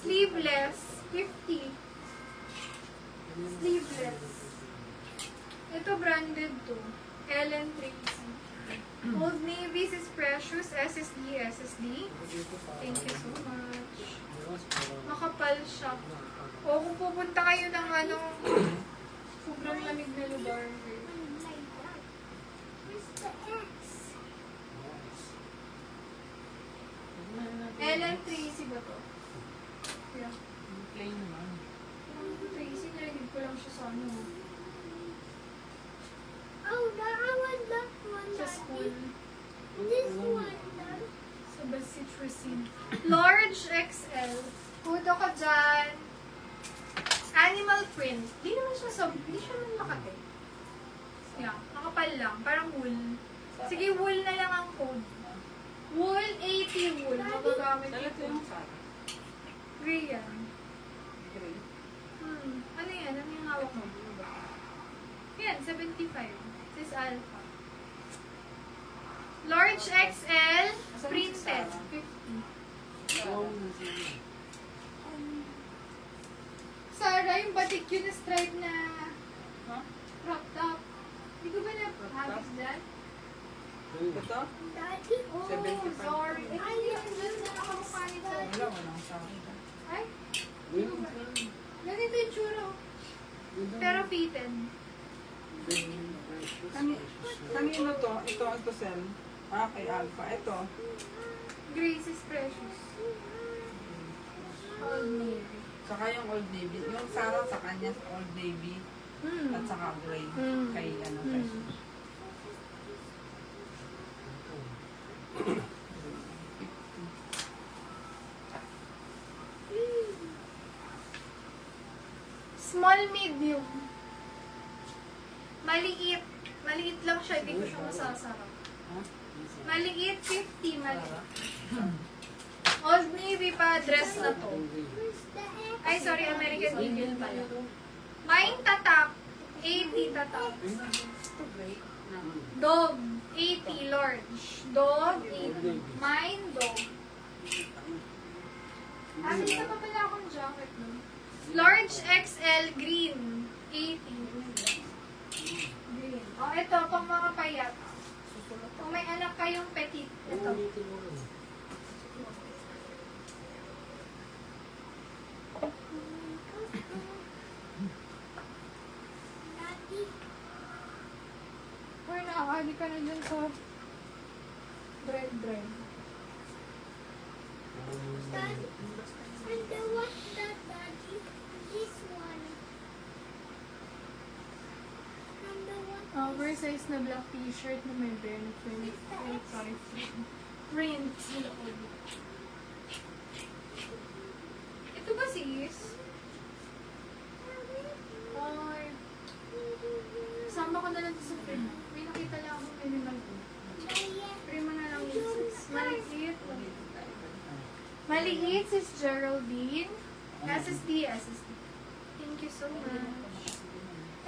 Sleeveless, 50. Sleeveless. Ito branded to. Ellen Tracy. Old Navy is Precious, SSD, SSD. Thank you so much. Makapal siya. O kung pupunta kayo ng ano, sobrang lamig na lugar. Ellen Tracy ba to? Yeah. Plain naman. Tracy, narinig ko lang siya sa ano. Oh, that I want that one. Sa school. This one, Dad. Sa Basit Racine. Large XL. Puto ka dyan. Animal print. Di naman siya hindi siya naman makate. Yeah, makapal lang. Parang wool. Sige, wool na lang ang code. Wool, 80 wool. Magagamit Dalat ito. yung sa Gray yan. gray. Ano yan? Ano yung hawak mo? Yan, 75. This is alpha. Large XL, printed, 50. Sarah, yung batik yun na stripe na Ha? crop top. Hindi ko ba na-habis dyan? Ito? Daddy. Oh, 75. sorry. Eh, hindi yung dyan na nakamukha nito. Wala, walang sa akin. Ay, hindi ko ba? Ganito yung tsura. Pero fitted. Kanino to? Ito cell. Ah, kay Alpha. Ito. Grace is precious. Old Navy. Saka yung Old Navy. Yung Sarah sa kanya, Old Navy. At saka gray. Kay ano, Precious. Small medium. Maliit. Maliit lang siya, hindi ko siya masasarap. Ha? Maliit, 50, maliit. Old Navy pa, dress na to. Where's the X? Ay, sorry, American Eagle pala. Mine tatak, 80 tatak. Dog, 80, large. Dog, 80. Mine, dog. Ah, may isa pa pala akong jacket nun. Large XL, green, 80. Green. Oh, ito, pang mga payat. Kung may anak kayong petit, ito. Daddy. Uy, nakakali ka na dyan sa bread. Dad. And the what's that, Daddy? This one. And the what? Oversized na black t-shirt na may brand print. Print. Ito ba sis? Ay, sama ko na lang sa print. May nakita lang akong minimal ko. Print mo na lang yung sis. Maliit. Maliit sis Geraldine. SSD. Thank you so much.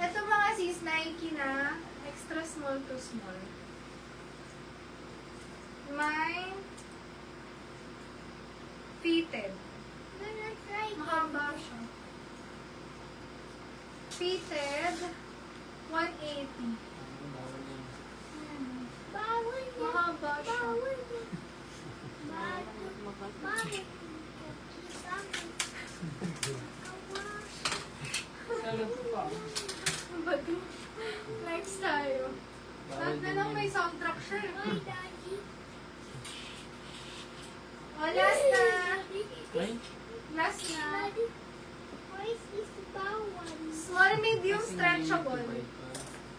Ito mga sis, Nike na. Extra small to small. Mine fitted. Mahaba siya. Fitted 180. Bawal yan. Mahaba siya. Bawal yan. Bawal. Salad ko pa. Bago. Next tayo. Lahat na lang may soundtrack siya. Hi, Daddy. O, last na. Ay? Last na. Daddy. Why is this bawal? Small, medium, stretchable.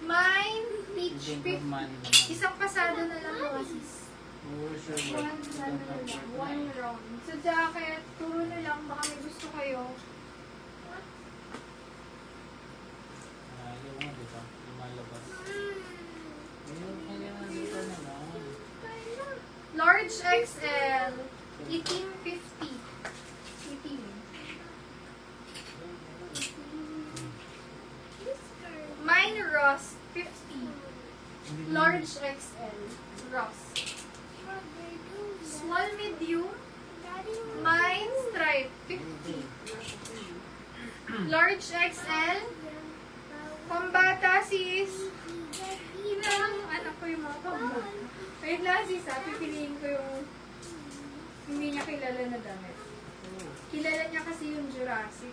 Mine, peach, 50. Isang pasado na lang mga sis. One round. Sa jacket, turo na lang. Baka may gusto kayo. Large XL, 1850. 18. Mine Ross, 50. Large XL, Ross. Small medium, Daddy, mine stripe. type, 50. Large XL. Pambata, sis. Ang anak ko yung mga pambata. Wait lang, sis, pipiliin ko yung hindi niya kilala na damit. Kilala niya kasi yung Jurassic.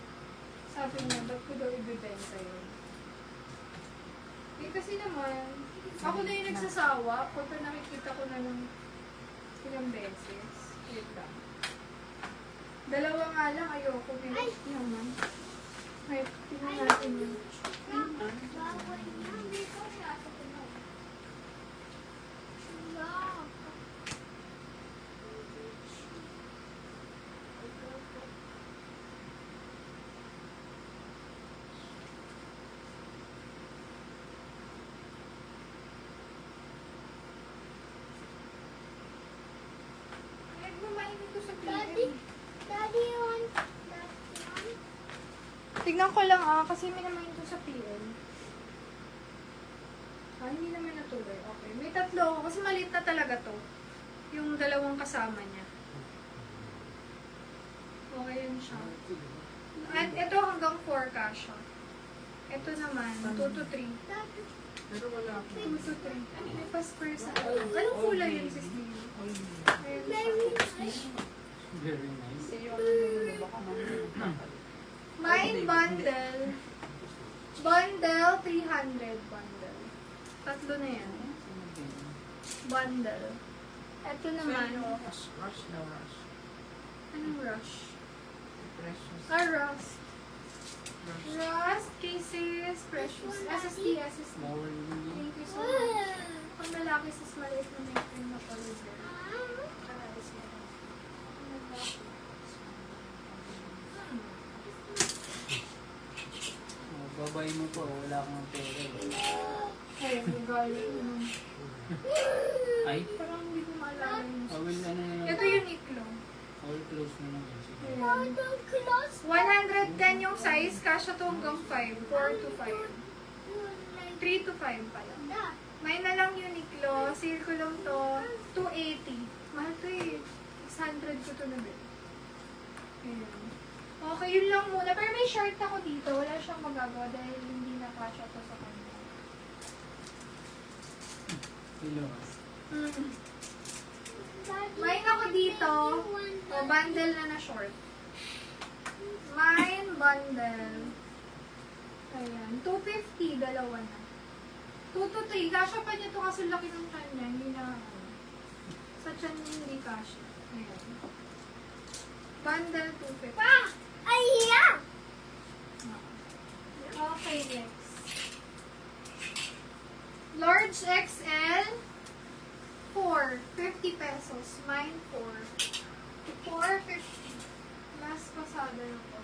Sabi niya, ba't ko daw ibibenta yun? Eh, kasi naman, ako na yung nagsasawa. Kung nakikita ko na ng ilang beses. Wait lang. Dalawa nga lang, ayoko. Ay! Naman. Ay, tingnan natin yun. Bawal na. Wow. Ay, gumainin ko sa Daddy, plate. Daddy, you want that one? Tignan ko lang kasi may naman ito sa PL. Hindi naman natuloy. Okay. May tatlo ako kasi maliit na talaga to. Yung dalawang kasama niya. Okay yun siya. At ito hanggang 4 kasha. Ito naman, 2 to 3. Daddy, Pero wala ako. 2 to 3. May passport sa anong kulay yun, sis Lily? Ayun. very nice. Very nice. Kasi yung ano, baka mamaya. Mine bundle. Bundle, 300 bundle. Tatlo na yan. Bundle. Ito naman. Rush na rush. Anong rush? Precious. Rust. Rush. Rust, cases, precious. SSD, SSD. Bawal hindi. Thank you so much. Pag malaki sis, maliit na may cream na polymer. Oh, babay mo pa. Wala kang pera. Ay, galing yun. Ay, Parang hindi ko maalala yun. awil na naman. Ito yung iklong. All close na naman. Sige. Ayan. Close. 110 yung size, kasha to hanggang 5. 4 to 5. 3 to 5 pala. That. May na lang Uniqlo, sale ko lang to, 280. Mahal to eh. 600 ko to na din. Ayan. Okay, yun lang muna. Pero may short ako dito. Wala siyang magagawa dahil hindi na kasha to sa kanya. Iluwas. May ako dito. O, bundle na short. Mine bundle. Ayan. 250, dalawa na. 2 to 3. Kasha pa niya to kasi laki ng kanya. Hindi na, sa tiyan niya hindi kasha. Ayan. Bundle 250. Ah! Ay, yeah! Okay, next. Large XL, 4, 50 pesos. Mine, 4. 450. Last pasada na po.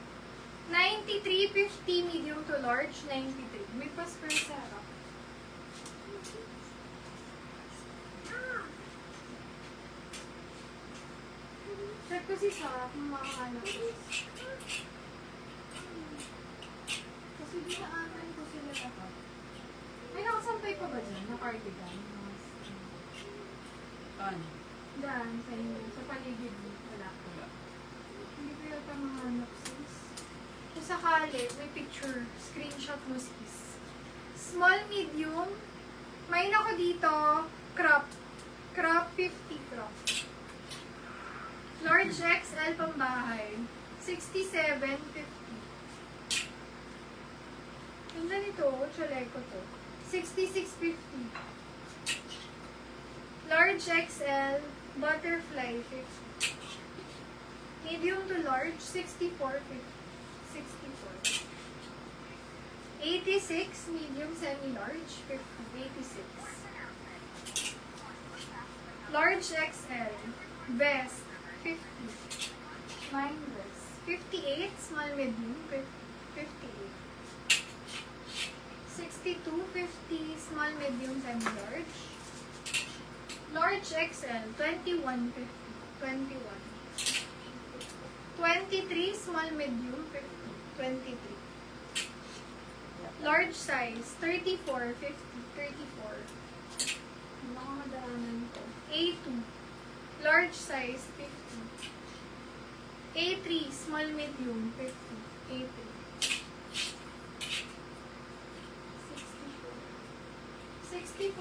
93.50 medium to large, 93. May pasper sa harap. Check ko si Sarah kung makakahanap ko. Kasi dinaanan ko sila dapat. May nakasampay pa ba dyan? Na cardigan? Ano? Daan, sa inyo. Sa paligid mo. Wala. Wala. Hindi ko yata mahanap sis. Kung sakali, may picture. Screenshot mo sis. Small, medium. May ako dito. Crop. Crop 50 crop. Large XL pambahay. 67.50. Yung ganito, chaleco to. 66.50. Large XL, butterfly 50. Medium to large, 64.50. 64. 86, medium semi-large, 50. 86. Large XL, vest, 50. Mine vest. 58, small medium, 58. 62, 50, small medium semi-large. Large XL, 21, 50. 21. 23, small medium, 50. 23. Large size, 34, 50. 34. Nakamadaanan ko. A2. Large size, 50. A3, small medium, 50. A3. 64. 64.